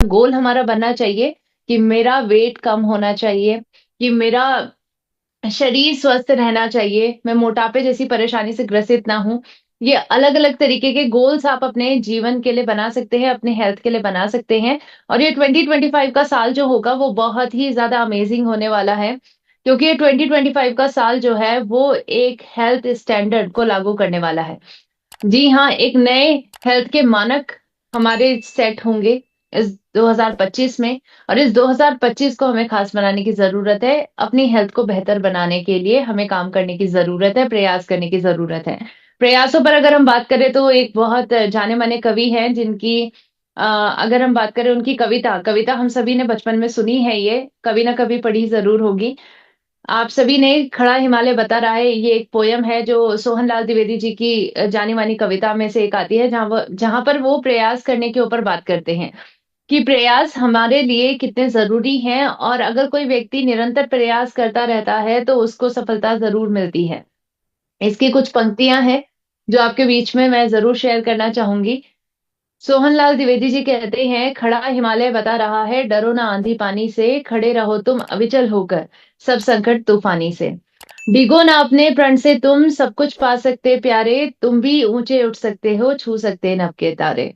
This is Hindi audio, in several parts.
गोल हमारा बनना चाहिए कि मेरा वेट कम होना चाहिए, कि मेरा शरीर स्वस्थ रहना चाहिए, मैं मोटापे जैसी परेशानी से ग्रसित ना हूं। ये अलग अलग तरीके के गोल्स आप अपने जीवन के लिए बना सकते हैं, अपने हेल्थ के लिए बना सकते हैं। और ये 2025 का साल जो होगा वो बहुत ही ज्यादा अमेजिंग होने वाला है, क्योंकि ये 2025 का साल जो है वो एक हेल्थ स्टैंडर्ड को लागू करने वाला है। जी हाँ, एक नए हेल्थ के मानक हमारे सेट होंगे इस 2025 में। और इस 2025 को हमें खास बनाने की जरूरत है। अपनी हेल्थ को बेहतर बनाने के लिए हमें काम करने की जरूरत है, प्रयास करने की जरूरत है। प्रयासों पर अगर हम बात करें तो एक बहुत जाने माने कवि हैं जिनकी अगर हम बात करें उनकी कविता कविता हम सभी ने बचपन में सुनी है, ये कभी ना कभी पढ़ी जरूर होगी। आप सभी ने खड़ा हिमालय बता रहा है, ये एक पोयम है जो सोहनलाल द्विवेदी जी की जानी मानी कविता में से एक आती है, जहां पर वो प्रयास करने के ऊपर बात करते हैं कि प्रयास हमारे लिए कितने जरूरी हैं, और अगर कोई व्यक्ति निरंतर प्रयास करता रहता है तो उसको सफलता जरूर मिलती है। इसकी कुछ पंक्तियां हैं जो आपके बीच में मैं जरूर शेयर करना चाहूंगी। सोहनलाल द्विवेदी जी कहते हैं, खड़ा हिमालय बता रहा है, डरो ना आंधी पानी से, खड़े रहो तुम अविचल होकर सब संकट तूफानी से। डिगो ना अपने प्रण से तुम, सब कुछ पा सकते प्यारे, तुम भी ऊंचे उठ सकते हो, छू सकते नभ के तारे।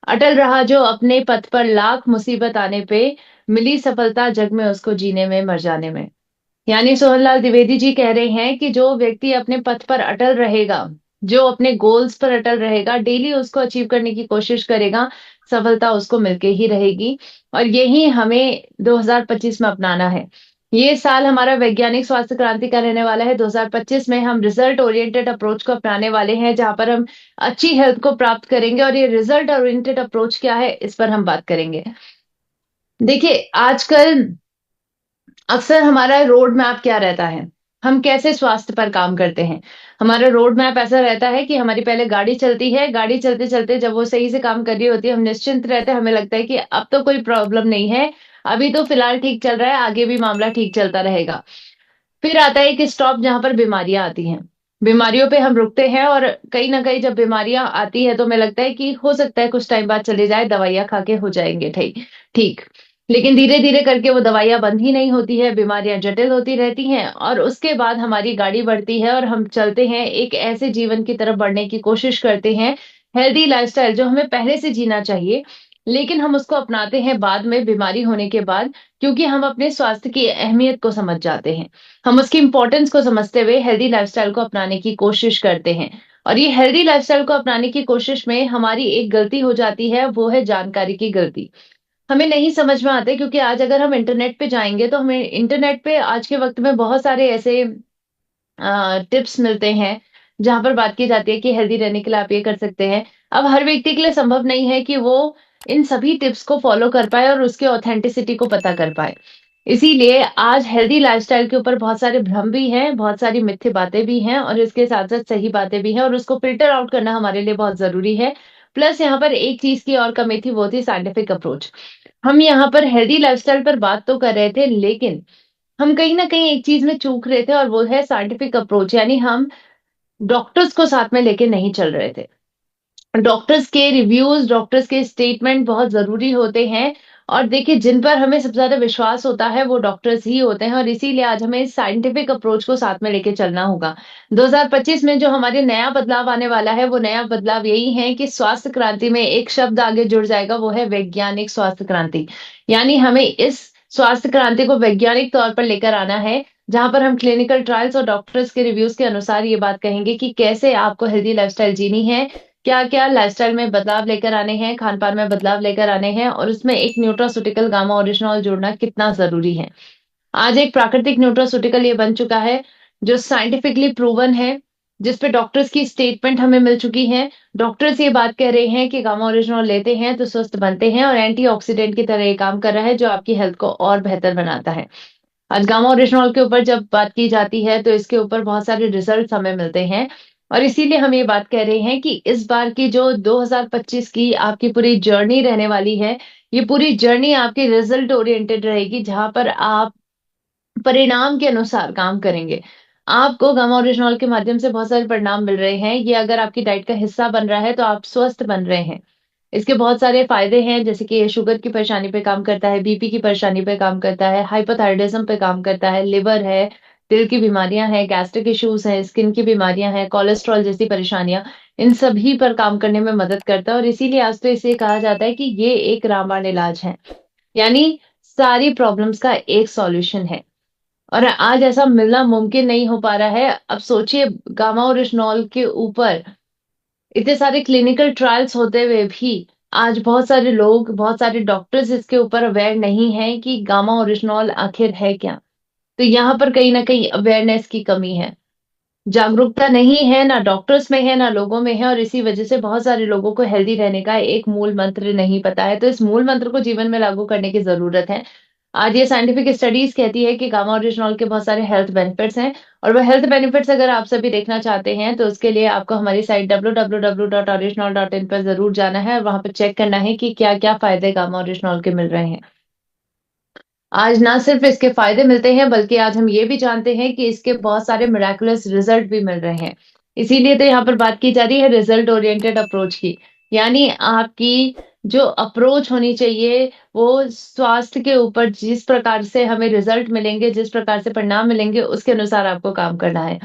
अटल रहा जो अपने पथ पर, लाख मुसीबत आने पे, मिली सफलता जग में उसको जीने में मर जाने में। यानी सोहनलाल द्विवेदी जी कह रहे हैं कि जो व्यक्ति अपने पथ पर अटल रहेगा, जो अपने गोल्स पर अटल रहेगा, डेली उसको अचीव करने की कोशिश करेगा, सफलता उसको मिलके ही रहेगी। और यही हमें 2025 में अपनाना है। ये साल हमारा वैज्ञानिक स्वास्थ्य क्रांति का रहने वाला है। 2025 में हम रिजल्ट ओरिएंटेड अप्रोच को अपनाने वाले हैं, जहां पर हम अच्छी हेल्थ को प्राप्त करेंगे। और ये रिजल्ट ओरिएंटेड अप्रोच क्या है, इस पर हम बात करेंगे। देखिए, आजकल अक्सर हमारा रोड मैप क्या रहता है, हम कैसे स्वास्थ्य पर काम करते हैं। हमारा रोड मैप ऐसा रहता है कि हमारी पहले गाड़ी चलती है, गाड़ी चलते चलते जब वो सही से काम कर रही होती है, हम निश्चिंत रहते हैं, हमें लगता है कि अब तो कोई प्रॉब्लम नहीं है, अभी तो फिलहाल ठीक चल रहा है, आगे भी मामला ठीक चलता रहेगा। फिर आता है कि स्टॉप, जहां पर बीमारियां आती हैं। बीमारियों पे हम रुकते हैं, और कहीं ना कहीं जब बीमारियां आती है तो हमें लगता है कि हो सकता है कुछ टाइम बाद चले जाए, दवाइयां खा के हो जाएंगे ठीक ठीक। लेकिन धीरे धीरे करके वो दवाइयां बंद ही नहीं होती है, बीमारियां जटिल होती रहती हैं, और उसके बाद हमारी गाड़ी बढ़ती है और हम चलते हैं, एक ऐसे जीवन की तरफ बढ़ने की कोशिश करते हैं, हेल्दी लाइफस्टाइल जो हमें पहले से जीना चाहिए, लेकिन हम उसको अपनाते हैं बाद में बीमारी होने के बाद, क्योंकि हम अपने स्वास्थ्य की अहमियत को समझ जाते हैं। हम उसकी इंपॉर्टेंस को समझते हुए हेल्दी लाइफस्टाइल को अपनाने की कोशिश करते हैं। और ये हेल्दी लाइफस्टाइल को अपनाने की कोशिश में हमारी एक गलती हो जाती है, वो है जानकारी की गलती। हमें नहीं समझ में आते, क्योंकि आज अगर हम इंटरनेट पे जाएंगे तो हमें इंटरनेट पे आज के वक्त में बहुत सारे ऐसे टिप्स मिलते हैं, जहां पर बात की जाती है कि हेल्दी रहने के लिए आप ये कर सकते हैं। अब हर व्यक्ति के लिए संभव नहीं है कि वो इन सभी टिप्स को फॉलो कर पाए और उसके ऑथेंटिसिटी को पता कर पाए। इसीलिए आज हेल्दी लाइफस्टाइल के ऊपर बहुत सारे भ्रम भी हैं, बहुत सारी मिथ्य बातें भी हैं, और इसके साथ साथ सही बातें भी हैं, और उसको फिल्टर आउट करना हमारे लिए बहुत जरूरी है। प्लस यहाँ पर एक चीज की और कमी थी, वो थी साइंटिफिक अप्रोच। हम यहाँ पर हेल्दी लाइफस्टाइल पर बात तो कर रहे थे, लेकिन हम कहीं ना कहीं एक चीज में चूक रहे थे, और वो है साइंटिफिक अप्रोच। यानी हम डॉक्टर्स को साथ में लेके नहीं चल रहे थे। डॉक्टर्स के रिव्यूज, डॉक्टर्स के स्टेटमेंट बहुत जरूरी होते हैं। और देखिए, जिन पर हमें सबसे ज्यादा विश्वास होता है वो डॉक्टर्स ही होते हैं, और इसीलिए आज हमें साइंटिफिक अप्रोच को साथ में लेके चलना होगा। 2025 में जो हमारे नया बदलाव आने वाला है, वो नया बदलाव यही है कि स्वास्थ्य क्रांति में एक शब्द आगे जुड़ जाएगा, वो है वैज्ञानिक स्वास्थ्य क्रांति। यानी हमें इस स्वास्थ्य क्रांति को वैज्ञानिक तौर पर लेकर आना है, जहां पर हम क्लिनिकल ट्रायल्स और डॉक्टर्स के रिव्यूज के अनुसार ये बात कहेंगे कि कैसे आपको हेल्दी लाइफस्टाइल जीनी है, क्या क्या लाइफस्टाइल में बदलाव लेकर आने हैं, खान पान में बदलाव लेकर आने हैं, और उसमें एक न्यूट्रास्यूटिकल गामा ओरिजिनॉल जोड़ना कितना जरूरी है। आज एक प्राकृतिक न्यूट्रास्यूटिकल ये बन चुका है जो साइंटिफिकली प्रूवन है, जिसपे डॉक्टर्स की स्टेटमेंट हमें मिल चुकी है। डॉक्टर्स ये बात कह रहे हैं कि गामा ओरिजिनॉल लेते हैं तो स्वस्थ बनते हैं, और एंटीऑक्सीडेंट की तरह ये काम कर रहा है, जो आपकी हेल्थ को और बेहतर बनाता है। आज गामा ओरिजिनॉल के ऊपर जब बात की जाती है तो इसके ऊपर बहुत सारे रिजल्ट हमें मिलते हैं। और इसीलिए हम ये बात कह रहे हैं कि इस बार की जो 2025 की आपकी पूरी जर्नी रहने वाली है, ये पूरी जर्नी आपकी रिजल्ट ओरिएंटेड रहेगी, जहां पर आप परिणाम के अनुसार काम करेंगे। आपको गामा ओरिजिनॉल के माध्यम से बहुत सारे परिणाम मिल रहे हैं। ये अगर आपकी डाइट का हिस्सा बन रहा है तो आप स्वस्थ बन रहे हैं। इसके बहुत सारे फायदे हैं, जैसे कि ये शुगर की परेशानी पे काम करता है, बीपी की परेशानी पे काम करता है, हाइपोथायराइडिज्म पे काम करता है, लिवर है, दिल की बीमारियां हैं, गैस्ट्रिक इश्यूज हैं, स्किन की बीमारियां हैं, कोलेस्ट्रॉल जैसी परेशानियां, इन सभी पर काम करने में मदद करता है। और इसीलिए आज तो इसे कहा जाता है कि ये एक रामबाण इलाज है, यानी सारी प्रॉब्लम्स का एक सॉल्यूशन है। और आज ऐसा मिलना मुमकिन नहीं हो पा रहा है। अब सोचिए, गामा ओरिजिनॉल के ऊपर इतने सारे क्लिनिकल ट्रायल्स होते हुए भी आज बहुत सारे लोग, बहुत सारे डॉक्टर्स इसके ऊपर अवेयर नहीं है कि गामा ओरिजिनॉल आखिर है क्या। तो यहाँ पर कहीं ना कहीं अवेयरनेस की कमी है, जागरूकता नहीं है, ना डॉक्टर्स में है ना लोगों में है। और इसी वजह से बहुत सारे लोगों को हेल्दी रहने का एक मूल मंत्र नहीं पता है। तो इस मूल मंत्र को जीवन में लागू करने की जरूरत है। आज ये साइंटिफिक स्टडीज कहती है कि गामा ओरिजिनॉल के बहुत सारे हेल्थ बेनिफिट्स हैं। और वो हेल्थ बेनिफिट्स अगर आप सभी देखना चाहते हैं तो उसके लिए आपको हमारी साइट www.original.in पर जरूर जाना है और वहां पर चेक करना है कि क्या क्या फायदे गामा ओरिजिनॉल के मिल रहे हैं। आज ना सिर्फ इसके फायदे मिलते हैं, बल्कि आज हम ये भी जानते हैं कि इसके बहुत सारे मिराकुलस रिजल्ट भी मिल रहे हैं। इसीलिए तो यहाँ पर बात की जा रही है रिजल्ट ओरिएंटेड अप्रोच की। यानी आपकी जो अप्रोच होनी चाहिए, वो स्वास्थ्य के ऊपर जिस प्रकार से हमें रिजल्ट मिलेंगे, जिस प्रकार से परिणाम मिलेंगे, उसके अनुसार आपको काम करना है।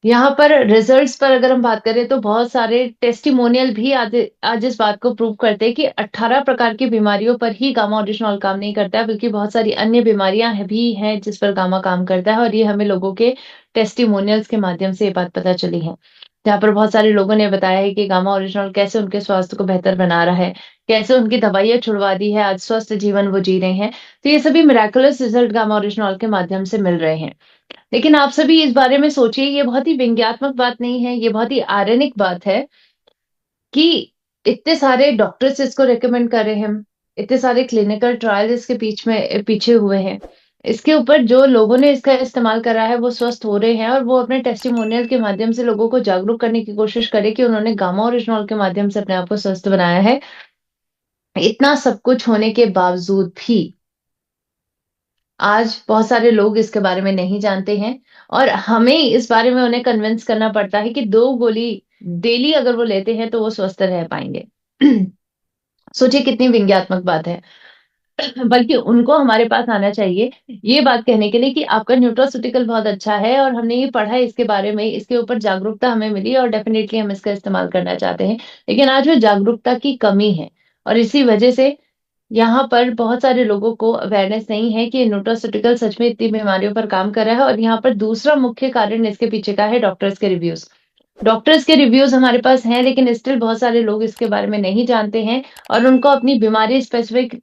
यहाँ पर रिजल्ट्स पर अगर हम बात करें तो बहुत सारे टेस्टिमोनियल भी आज आज इस बात को प्रूव करते हैं कि 18 प्रकार की बीमारियों पर ही गामा ओरिजिनॉल काम नहीं करता है, बल्कि बहुत सारी अन्य बीमारियां भी हैं जिस पर गामा काम करता है। और ये हमें लोगों के टेस्टिमोनियल्स के माध्यम से ये बात पता चली है, जहाँ पर बहुत सारे लोगों ने बताया है कि गामा ओरिजिनॉल कैसे उनके स्वास्थ्य को बेहतर बना रहा है, कैसे उनकी दवाइयां छुड़वा दी है, आज स्वस्थ जीवन वो जी रहे हैं। तो ये सभी मिराकुलस रिजल्ट गामा ओरिजिनॉल के माध्यम से मिल रहे हैं। लेकिन आप सभी इस बारे में सोचिए, ये बहुत ही व्यंग्यात्मक बात नहीं है, ये बहुत ही आयरनिक बात है कि इतने सारे डॉक्टर्स इसको रेकमेंड कर रहे हैं, इतने सारे क्लिनिकल ट्रायल इसके पीछे हुए हैं। इसके ऊपर जो लोगों ने इसका इस्तेमाल करा है वो स्वस्थ हो रहे हैं, और वो अपने टेस्टिमोनियल के माध्यम से लोगों को जागरूक करने की कोशिश करे कि उन्होंने गामा ओरिजिनॉल के माध्यम से अपने आप को स्वस्थ बनाया है। इतना सब कुछ होने के बावजूद भी आज बहुत सारे लोग इसके बारे में नहीं जानते हैं, और हमें इस बारे में उन्हें कन्विंस करना पड़ता है कि 2 गोली डेली अगर वो लेते हैं तो वो स्वस्थ रह पाएंगे। सोचिए कितनी व्यंग्यात्मक बात है। बल्कि उनको हमारे पास आना चाहिए ये बात कहने के लिए कि आपका न्यूट्रास्यूटिकल बहुत अच्छा है, और हमने ये पढ़ा है इसके बारे में, इसके ऊपर जागरूकता हमें मिली और डेफिनेटली हम इसका इस्तेमाल करना चाहते हैं। लेकिन आज वो जागरूकता की कमी है, और इसी वजह से यहाँ पर बहुत सारे लोगों को अवेयरनेस नहीं है कि न्यूट्रास्यूटिकल सच में इतनी बीमारियों पर काम कर रहा है। और यहाँ पर दूसरा मुख्य कारण इसके पीछे का है डॉक्टर्स के रिव्यूज। डॉक्टर्स के रिव्यूज हमारे पास हैं, लेकिन स्टिल बहुत सारे लोग इसके बारे में नहीं जानते हैं, और उनको अपनी बीमारी स्पेसिफिक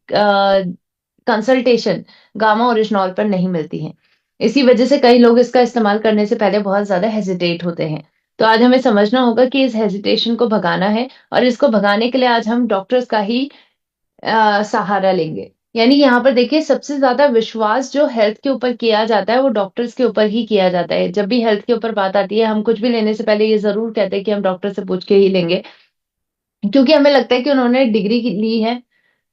कंसल्टेशन गामा ओरिजिनॉल पर नहीं मिलती है। इसी वजह से कई लोग इसका इस्तेमाल करने से पहले बहुत ज्यादा हेजिटेट होते हैं। तो आज हमें समझना होगा कि इस हेजिटेशन को भगाना है, और इसको भगाने के लिए आज हम डॉक्टर्स का ही सहारा लेंगे। यानी यहाँ पर देखिए, सबसे ज्यादा विश्वास जो हेल्थ के ऊपर किया जाता है वो डॉक्टर्स के ऊपर ही किया जाता है। जब भी हेल्थ के ऊपर बात आती है, हम कुछ भी लेने से पहले ये जरूर कहते हैं कि हम डॉक्टर से पूछ के ही लेंगे, क्योंकि हमें लगता है कि उन्होंने डिग्री ली है,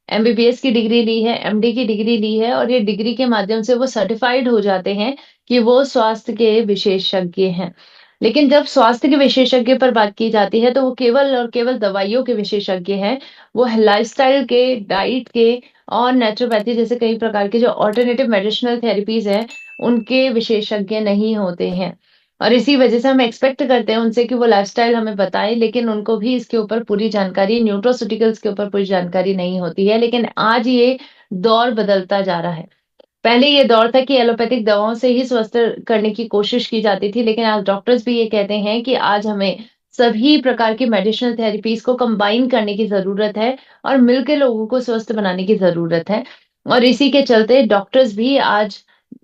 एमबीबीएस की डिग्री ली है, एमडी की डिग्री ली है, और ये डिग्री के माध्यम से वो सर्टिफाइड हो जाते हैं कि वो स्वास्थ्य के विशेषज्ञ हैं। लेकिन जब स्वास्थ्य के विशेषज्ञ पर बात की जाती है तो वो केवल और केवल दवाइयों के विशेषज्ञ हैं। वो लाइफस्टाइल के, डाइट के और नेचुरोपैथी जैसे कई प्रकार के जो ऑल्टरनेटिव मेडिसिनल थेरेपीज हैं, उनके विशेषज्ञ नहीं होते हैं। और इसी वजह से हम एक्सपेक्ट करते हैं उनसे कि वो लाइफस्टाइल हमें बताएं, लेकिन उनको भी इसके ऊपर पूरी जानकारी, न्यूट्रोसिटिकल्स के ऊपर पूरी जानकारी नहीं होती है। लेकिन आज ये दौर बदलता जा रहा है। पहले ये दौर था कि एलोपैथिक दवाओं से ही स्वस्थ करने की कोशिश की जाती थी, लेकिन आज डॉक्टर्स भी ये कहते हैं कि आज हमें सभी प्रकार की मेडिसिनल थेरेपीज को कंबाइन करने की जरूरत है, और मिलकर लोगों को स्वस्थ बनाने की जरूरत है। और इसी के चलते डॉक्टर्स भी आज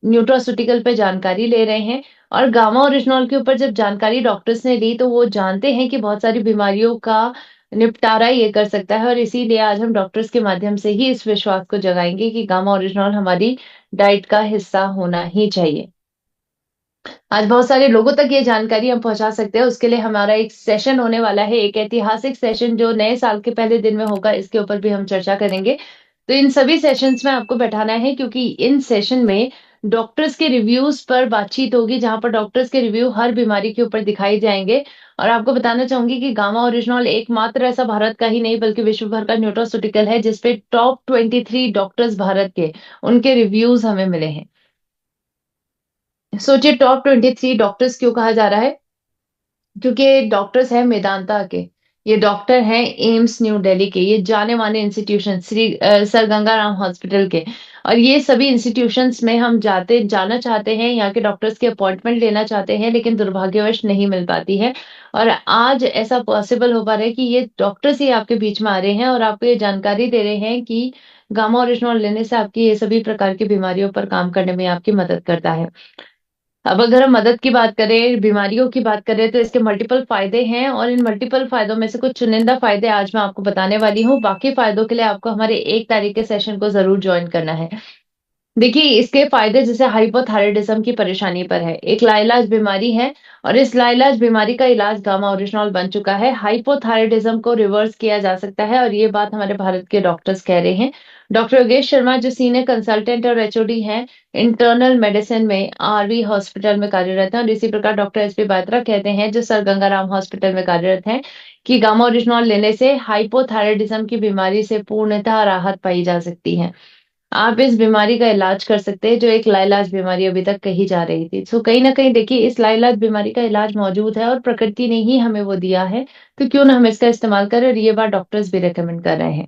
न्यूट्रोसिटिकल पे जानकारी ले रहे हैं। और गामा ओरिजिनॉल के ऊपर जब जानकारी डॉक्टर्स ने ली तो वो जानते हैं कि बहुत सारी बीमारियों का निपटारा ये कर सकता है। और इसीलिए आज हम डॉक्टर्स के माध्यम से ही इस विश्वास को जगाएंगे कि गामा ओरिजिनॉल हमारी डाइट का हिस्सा होना ही चाहिए। आज बहुत सारे लोगों तक ये जानकारी हम पहुंचा सकते हैं, उसके लिए हमारा एक सेशन होने वाला है, एक ऐतिहासिक सेशन जो नए साल के पहले दिन में होगा। इसके ऊपर भी हम चर्चा करेंगे। तो इन सभी सेशंस में आपको बैठाना है, क्योंकि इन सेशन में डॉक्टर्स के रिव्यूज पर बातचीत होगी, जहां पर डॉक्टर्स के रिव्यू हर बीमारी के ऊपर दिखाई जाएंगे। और आपको बताना चाहूंगी कि गामा ओरिजिनॉल एकमात्र ऐसा भारत का ही नहीं बल्कि विश्व भर का न्यूट्रोस्यूटिकल है जिसपे टॉप 23 डॉक्टर्स भारत के उनके रिव्यूज हमें मिले हैं। सोचिए टॉप 23 डॉक्टर्स क्यों कहा जा रहा है, क्योंकि ये डॉक्टर्स हैं मेदांता के, ये डॉक्टर हैं एम्स न्यू दिल्ली के, ये जाने माने इंस्टीट्यूशन सर गंगाराम हॉस्पिटल के। और ये सभी इंस्टीट्यूशंस में हम जाना चाहते हैं, यहाँ के डॉक्टर्स की अपॉइंटमेंट लेना चाहते हैं, लेकिन दुर्भाग्यवश नहीं मिल पाती है। और आज ऐसा पॉसिबल हो पा रहा है कि ये डॉक्टर्स ही आपके बीच में आ रहे हैं और आपको ये जानकारी दे रहे हैं कि गामा ओरिजिनॉल लेने से आपकी ये सभी प्रकार की बीमारियों पर काम करने में आपकी मदद करता है। अब अगर हम मदद की बात करें, बीमारियों की बात करें, तो इसके मल्टीपल फायदे हैं और इन मल्टीपल फायदों में से कुछ चुनिंदा फायदे आज मैं आपको बताने वाली हूँ। बाकी फायदों के लिए आपको हमारे 1 तारीख के सेशन को जरूर ज्वाइन करना है। देखिए, इसके फायदे जैसे हाइपोथायराइडिज्म की परेशानी पर है, एक लाइलाज बीमारी है और इस लाइलाज बीमारी का इलाज गामा ओरिजिनॉल बन चुका है। हाइपोथायराइडिज्म को रिवर्स किया जा सकता है और ये बात हमारे भारत के डॉक्टर्स कह रहे हैं। डॉक्टर योगेश शर्मा जो सीनियर कंसल्टेंट और एचओडी हैं इंटरनल मेडिसिन में आरवी हॉस्पिटल में कार्यरत हैं, और इसी प्रकार डॉक्टर एस पी बात्रा कहते हैं जो सर गंगाराम हॉस्पिटल में कार्यरत हैं कि गामा ओरिजिनॉल लेने से हाइपोथायराइडिज्म की बीमारी से पूर्णतः राहत पाई जा सकती है। आप इस बीमारी का इलाज कर सकते हैं जो एक लाइलाज बीमारी अभी तक कही जा रही थी। सो कहीं ना कहीं देखिए, इस लाइलाज बीमारी का इलाज मौजूद है और प्रकृति ने ही हमें वो दिया है, तो क्यों ना हम इसका इस्तेमाल करें, और ये बात डॉक्टर्स भी रेकमेंड कर रहे हैं।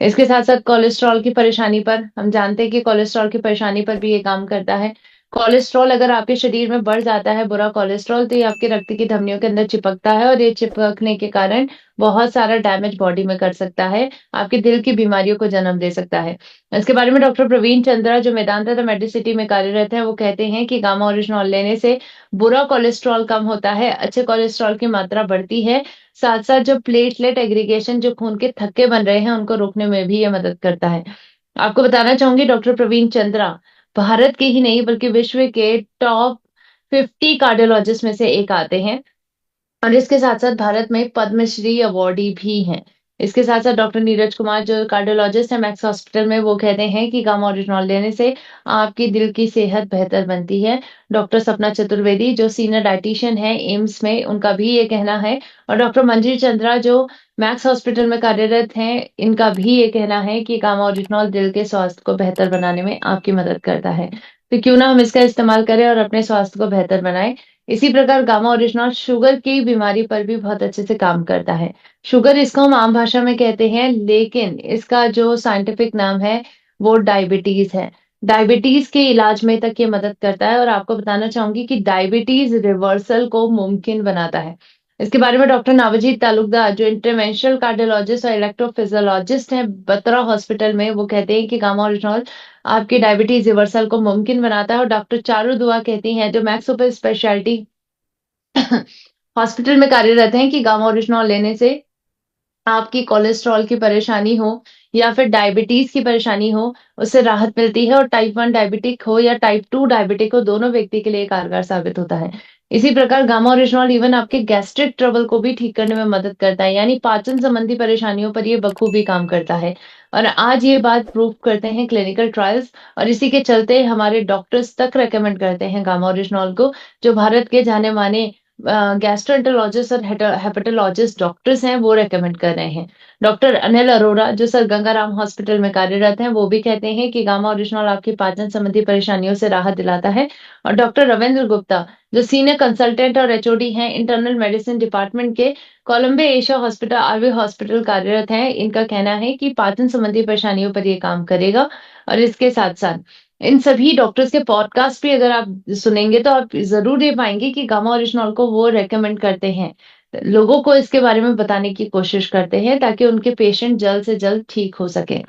इसके साथ साथ कोलेस्ट्रॉल की परेशानी पर हम जानते हैं कि कोलेस्ट्रॉल की परेशानी पर भी ये काम करता है। कोलेस्ट्रॉल अगर आपके शरीर में बढ़ जाता है, बुरा कोलेस्ट्रॉल, तो ये आपके रक्त की धमनियों के अंदर चिपकता है और ये चिपकने के कारण बहुत सारा डैमेज बॉडी में कर सकता है, आपके दिल की बीमारियों को जन्म दे सकता है। इसके बारे में डॉक्टर प्रवीण चंद्रा जो मेदांता द मेडिसिटी में कार्यरत है वो कहते हैं कि गामा ओरिजिनॉल लेने से बुरा कोलेस्ट्रॉल कम होता है, अच्छे कोलेस्ट्रॉल की मात्रा बढ़ती है, साथ साथ जो प्लेटलेट एग्रीगेशन जो खून के थक्के बन रहे हैं उनको रोकने में भी ये मदद करता है। आपको बताना चाहूंगी डॉक्टर प्रवीण चंद्रा भारत के ही नहीं बल्कि विश्व के टॉप 50 कार्डियोलॉजिस्ट में से एक आते हैं, और इसके साथ साथ भारत में पद्मश्री अवार्डी भी हैं। इसके साथ साथ डॉक्टर नीरज कुमार जो कार्डियोलॉजिस्ट है मैक्स हॉस्पिटल में, वो कहते हैं कि गामा ओरिजिनॉल लेने से आपकी दिल की सेहत बेहतर बनती है। डॉक्टर सपना चतुर्वेदी जो सीनियर डाइटिशियन है एम्स में, उनका भी ये कहना है। और डॉक्टर मंजीर चंद्रा जो मैक्स हॉस्पिटल में कार्यरत हैं, इनका भी ये कहना है कि गामा ओरिजिनॉल दिल के स्वास्थ्य को बेहतर बनाने में आपकी मदद करता है। तो क्यों ना हम इसका इस्तेमाल करें और अपने स्वास्थ्य को बेहतर बनाएं। इसी प्रकार गामा ओरिजिनॉल शुगर की बीमारी पर भी बहुत अच्छे से काम करता है। शुगर इसको हम आम भाषा में कहते हैं, लेकिन इसका जो साइंटिफिक नाम है वो डायबिटीज है। डायबिटीज के इलाज में तक ये मदद करता है, और आपको बताना चाहूंगी कि डायबिटीज रिवर्सल को मुमकिन बनाता है। इसके बारे में डॉक्टर नावजीत तालुकदार जो इंटरवेंशनल कार्डियोलॉजिस्ट और इलेक्ट्रोफिजियोलॉजिस्ट हैं बत्रा हॉस्पिटल में, वो कहते हैं कि गामा ओरिजिनॉल आपकी डायबिटीज रिवर्सल को मुमकिन बनाता है। और डॉक्टर चारू दुआ कहती हैं जो मैक्स सुपर स्पेशलिटी हॉस्पिटल में कार्यरत हैं कि गामा ओरिजिनॉल लेने से आपकी कोलेस्ट्रॉल की परेशानी हो या फिर डायबिटीज की परेशानी हो, उससे राहत मिलती है, और टाइप 1 डायबिटिक हो या टाइप 2 डायबिटिक हो, दोनों व्यक्ति के लिए कारगर साबित होता है। इसी प्रकार गामा ओरिजिनॉल इवन आपके गैस्ट्रिक ट्रबल को भी ठीक करने में मदद करता है, यानी पाचन संबंधी परेशानियों पर ये बखूबी काम करता है। और आज ये बात प्रूव करते हैं क्लिनिकल ट्रायल्स, और इसी के चलते हमारे डॉक्टर्स तक रेकमेंड करते हैं गामा ओरिजिनॉल को, जो भारत के जाने माने गैस्ट्रोएंटरोलॉजिस्ट और हेपेटोलॉजिस्ट डॉक्टर्स हैं वो रेकमेंड कर रहे हैं। डॉक्टर अनिल अरोड़ा जो सर गंगाराम हॉस्पिटल में कार्यरत हैं, वो भी कहते हैं कि गामा ओरिजिनॉल आपकी पाचन संबंधी परेशानियों से राहत दिलाता है। और डॉक्टर रविंद्र गुप्ता जो सीनियर कंसल्टेंट और एचओडी हैं इंटरनल मेडिसिन डिपार्टमेंट के Kolambe Asia hospital RV hospital कार्यरत हैं, इनका कहना है कि पाचन संबंधी परेशानियों पर ये काम करेगा। और इसके साथ साथ इन सभी डॉक्टर्स के पॉडकास्ट भी अगर आप सुनेंगे तो आप जरूर ये पाएंगे कि गामा ओरिजिनॉल को वो रेकमेंड करते हैं, लोगों को इसके बारे में बताने की कोशिश करते हैं ताकि उनके पेशेंट जल्द से जल्द ठीक हो सके।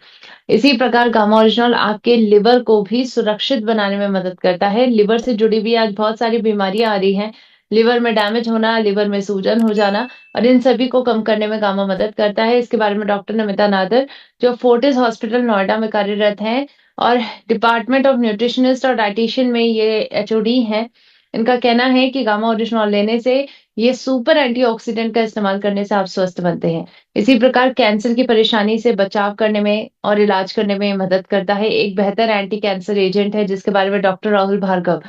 इसी प्रकार गामा ओरिजिनॉल आपके लिवर को भी सुरक्षित बनाने में मदद करता है। लिवर से जुड़ी हुई आज बहुत सारी बीमारियां आ रही हैं, लिवर में डैमेज होना, लिवर में सूजन हो जाना, और इन सभी को कम करने में गामा मदद करता है। इसके बारे में डॉक्टर नमिता नादर जो फोर्टिस हॉस्पिटल नोएडा में कार्यरत हैं और डिपार्टमेंट ऑफ न्यूट्रिशनिस्ट और डाइटिशियन में ये एचओडी हैं, इनका कहना है कि गामा ओरिजिनॉल लेने से ये सुपर एंटीऑक्सीडेंट का इस्तेमाल करने से आप स्वस्थ बनते हैं। इसी प्रकार कैंसर की परेशानी से बचाव करने में और इलाज करने में मदद करता है। एक बेहतर एंटी कैंसर एजेंट है जिसके बारे में डॉक्टर राहुल भार्गव,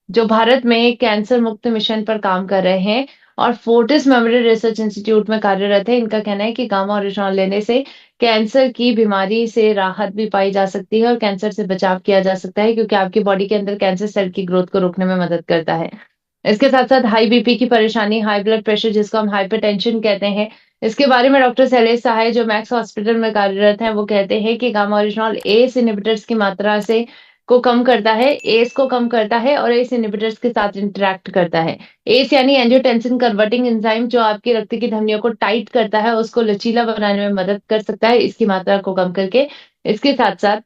जो भारत में कैंसर मुक्त मिशन पर काम कर रहे हैं और फोर्टिस मेमोरियल रिसर्च इंस्टीट्यूट में कार्यरत है। इनका कहना है कि गामा ओरिजिनॉल लेने से कैंसर की बीमारी से राहत भी पाई जा सकती है और कैंसर से बचाव किया जा सकता है, क्योंकि आपकी बॉडी के अंदर कैंसर सेल की ग्रोथ को रोकने में मदद करता है। इसके साथ साथ हाई बीपी की परेशानी, हाई ब्लड प्रेशर जिसको हम हाइपरटेंशन कहते हैं, इसके बारे में डॉक्टर शैलेश सहाय जो मैक्स हॉस्पिटल में कार्यरत हैं वो कहते हैं कि गामा ओरिजिनॉल एस इनहिबिटर्स की मात्रा से को कम करता है, एस को कम करता है और एस इनहिबिटर्स के साथ इंटरेक्ट करता है। एस यानी एंजियोटेंसिन कन्वर्टिंग एंजाइम, जो आपकी रक्त की धमनियों को टाइट करता है, उसको लचीला बनाने में मदद कर सकता है इसकी मात्रा को कम करके। इसके साथ साथ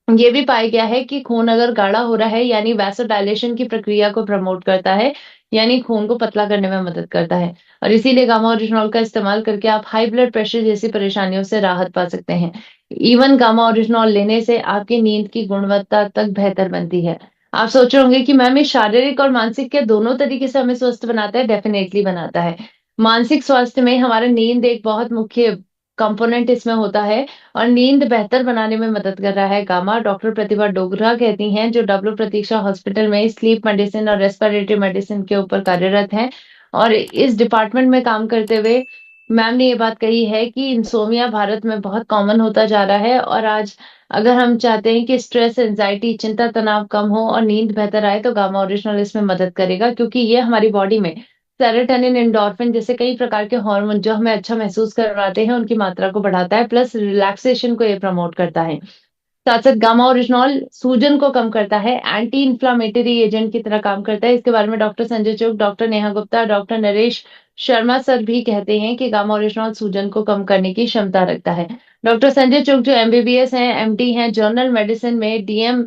ये भी पाया गया है कि खून अगर गाढ़ा हो रहा है यानी वैसोडायलेशन की प्रक्रिया को प्रमोट करता है, यानी खून को पतला करने में मदद करता है। और इसीलिए गामा ओरिजिनॉल का इस्तेमाल करके आप हाई ब्लड प्रेशर जैसी परेशानियों से राहत पा सकते हैं। इवन गामा ओरिजिनॉल लेने से आपकी नींद की गुणवत्ता तक बेहतर बनती है। आप सोच रहे होंगे कि मैम ये शारीरिक और मानसिक के दोनों तरीके से हमें स्वस्थ बनाता है? डेफिनेटली बनाता है। मानसिक स्वास्थ्य में हमारा नींद एक बहुत मुख्य कंपोनेंट इसमें होता है और नींद बेहतर बनाने में मदद कर रहा है गामा। डॉक्टर प्रतिभा डोगरा कहती हैं, जो डब्ल्यू प्रतीक्षा हॉस्पिटल में स्लीप मेडिसिन और रेस्पिरेटरी मेडिसिन के ऊपर कार्यरत हैं और इस डिपार्टमेंट में काम करते हुए मैम ने ये बात कही है कि इंसोमिया भारत में बहुत कॉमन होता जा रहा है और आज अगर हम चाहते हैं कि स्ट्रेस, एंजाइटी, चिंता, तनाव कम हो और नींद बेहतर आए तो गामा ओरिजिनल इसमें मदद करेगा, क्योंकि ये हमारी बॉडी में सेरोटोनिन, एंडोर्फिन जैसे कई प्रकार के हार्मोन जो हमें अच्छा महसूस करवाते हैं उनकी मात्रा को बढ़ाता है, प्लस रिलैक्सेशन को ये प्रमोट करता है। साथ साथ गामा ओरिजिनॉल सूजन को कम करता है, एंटी इंफ्लामेटरी एजेंट की तरह काम करता है। इसके बारे में डॉक्टर संजय चुग, doctor Neha Gupta, doctor Naresh Sharma sir भी कहते हैं कि गामा ओरिजिनॉल सूजन को कम करने की क्षमता रखता है। डॉक्टर संजय चुग जो एमबीबीएस हैं, एमडी हैं, जर्नल मेडिसिन में डीएम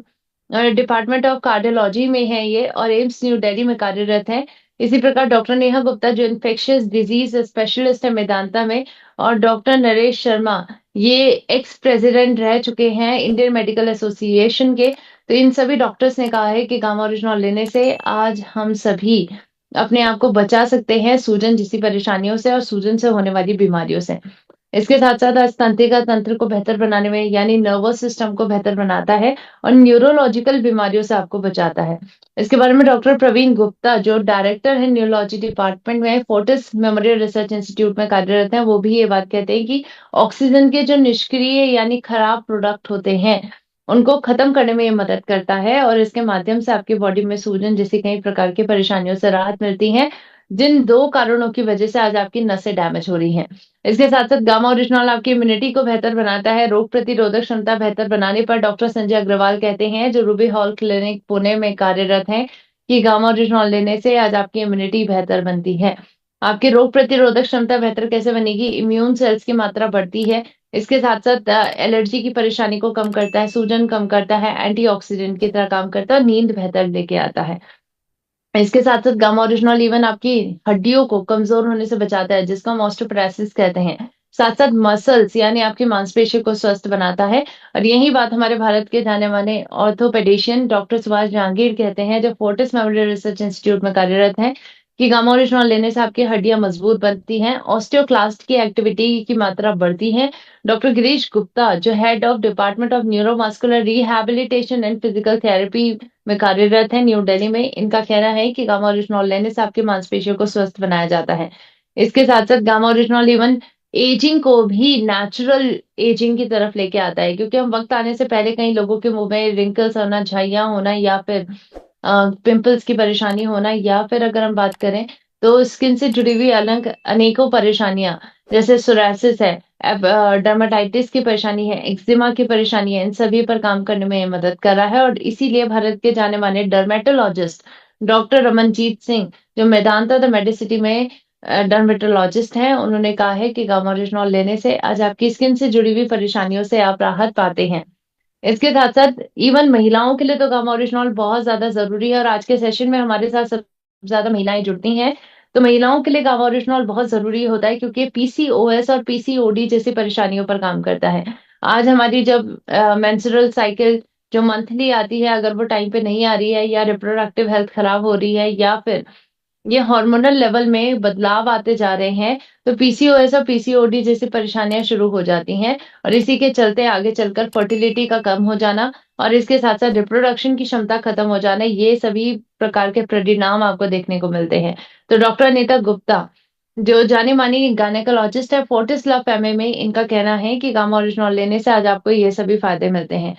डिपार्टमेंट ऑफ कार्डियोलॉजी में है ये और एम्स न्यू दिल्ली में कार्यरत हैं। इसी प्रकार डॉक्टर नेहा गुप्ता जो इन्फेक्शियस डिजीज स्पेशलिस्ट है मेदांता में, और डॉक्टर नरेश शर्मा ये एक्स प्रेसिडेंट रह चुके हैं इंडियन मेडिकल एसोसिएशन के। तो इन सभी डॉक्टर्स ने कहा है कि गामा ओरिजिनॉल लेने से आज हम सभी अपने आप को बचा सकते हैं सूजन जैसी परेशानियों से और सूजन से होने वाली बीमारियों से। इसके साथ साथ तंत्रिका तंत्र को बेहतर बनाने में यानी नर्वस सिस्टम को बेहतर बनाता है और न्यूरोलॉजिकल बीमारियों से आपको बचाता है। इसके बारे में डॉक्टर प्रवीण गुप्ता जो डायरेक्टर है न्यूरोलॉजी डिपार्टमेंट में फोर्टिस मेमोरियल रिसर्च इंस्टीट्यूट में कार्यरत हैं, वो भी ये बात कहते हैं कि ऑक्सीजन के जो निष्क्रिय यानी खराब प्रोडक्ट होते हैं उनको खत्म करने में ये मदद करता है और इसके माध्यम से आपकी बॉडी में सूजन जैसी कई प्रकार की परेशानियों से राहत मिलती है, जिन दो कारणों की वजह से आज आपकी नसें डैमेज हो रही हैं। इसके साथ साथ गामा ओरिजिनॉल आपकी इम्यूनिटी को बेहतर बनाता है। रोग प्रतिरोधक क्षमता बेहतर बनाने पर डॉक्टर संजय अग्रवाल कहते हैं, जो रूबी हॉल क्लिनिक पुणे में कार्यरत हैं, कि गामा ओरिजिनॉल लेने से आज आपकी इम्यूनिटी बेहतर बनती है। आपकी रोग प्रतिरोधक क्षमता बेहतर कैसे बनेगी? इम्यून सेल्स की मात्रा बढ़ती है। इसके साथ साथ एलर्जी की परेशानी को कम करता है, सूजन कम करता है, एंटीऑक्सीडेंट की तरह काम करता है और नींद बेहतर लेके आता है। इसके साथ साथ गामा ओरिजिनॉल इवन आपकी हड्डियों को कमजोर होने से बचाता है, जिसको हम ऑस्टियोपोरोसिस कहते हैं। साथ साथ मसल्स यानी आपकी मांसपेशियों को स्वस्थ बनाता है। और यही बात हमारे भारत के जाने माने ऑर्थोपेडिशियन डॉक्टर सुभाष जहांगीर कहते हैं, जो फोर्टिस मेमोरियल रिसर्च इंस्टीट्यूट में कार्यरत हैं, कि गामा ओरिजिनॉल लेने से आपकी हड्डियां मजबूत बनती हैं, ऑस्टियोक्लास्ट की एक्टिविटी की मात्रा बढ़ती है। डॉक्टर गिरीश गुप्ता जो head of department of neuromuscular rehabilitation and physical therapy में कार्यरत है न्यू दिल्ली में, इनका कहना है कि गामा ओरिजिनॉल लेने से आपकी मांसपेशियों को स्वस्थ बनाया जाता है। इसके साथ साथ गामा ओरिजिनॉल इवन एजिंग को भी नेचुरल एजिंग की तरफ लेके आता है, क्योंकि हम वक्त आने से पहले कई लोगों के मुंह में रिंकल्स होना, झाइयां होना या फिर पिंपल्स की परेशानी होना, या फिर अगर हम बात करें तो स्किन से जुड़ी हुई अलग अनेकों परेशानियां जैसे सोरासिस है, डर्माटाइटिस की परेशानी है, एक्जिमा की परेशानी है, इन सभी पर काम करने में ये मदद कर रहा है। और इसीलिए भारत के जाने माने डर्मेटोलॉजिस्ट डॉक्टर रमनजीत सिंह जो मेदांता द मेडिसिटी में डर्मेटोलॉजिस्ट हैं, उन्होंने कहा है कि गामा ओरिजिनॉल लेने से आज आपकी स्किन से जुड़ी हुई परेशानियों से आप राहत पाते हैं। इसके साथ साथ इवन महिलाओं के लिए तो गामा ओरिजिनॉल बहुत ज्यादा जरूरी है और आज के सेशन में हमारे साथ सबसे ज्यादा महिलाएं जुड़ती हैं। तो महिलाओं के लिए गामा ओरिजिनॉल बहुत जरूरी होता है, क्योंकि पीसीओएस और पीसीओडी जैसी परेशानियों पर काम करता है। आज हमारी जब मेंस्ट्रुअल साइकिल जो मंथली आती है अगर वो टाइम पे नहीं आ रही है या रिप्रोडक्टिव हेल्थ खराब हो रही है या फिर ये हार्मोनल लेवल में बदलाव आते जा रहे हैं, तो पीसीओएस और पीसीओडी जैसी परेशानियाँ शुरू हो जाती हैं और इसी के चलते आगे चलकर फर्टिलिटी का कम हो जाना और इसके साथ-साथ रिप्रोडक्शन की क्षमता खत्म हो जाना, ये सभी प्रकार के परिणाम आपको देखने को मिलते हैं। तो डॉक्टर अनीता गुप्ता, जो जानी-मानी गायनेकोलॉजिस्ट है, फोर्टिस लव फेमे में इनका कहना है कि गामा ओरिजिनॉल लेने से आज आपको ये सभी फायदे मिलते हैं।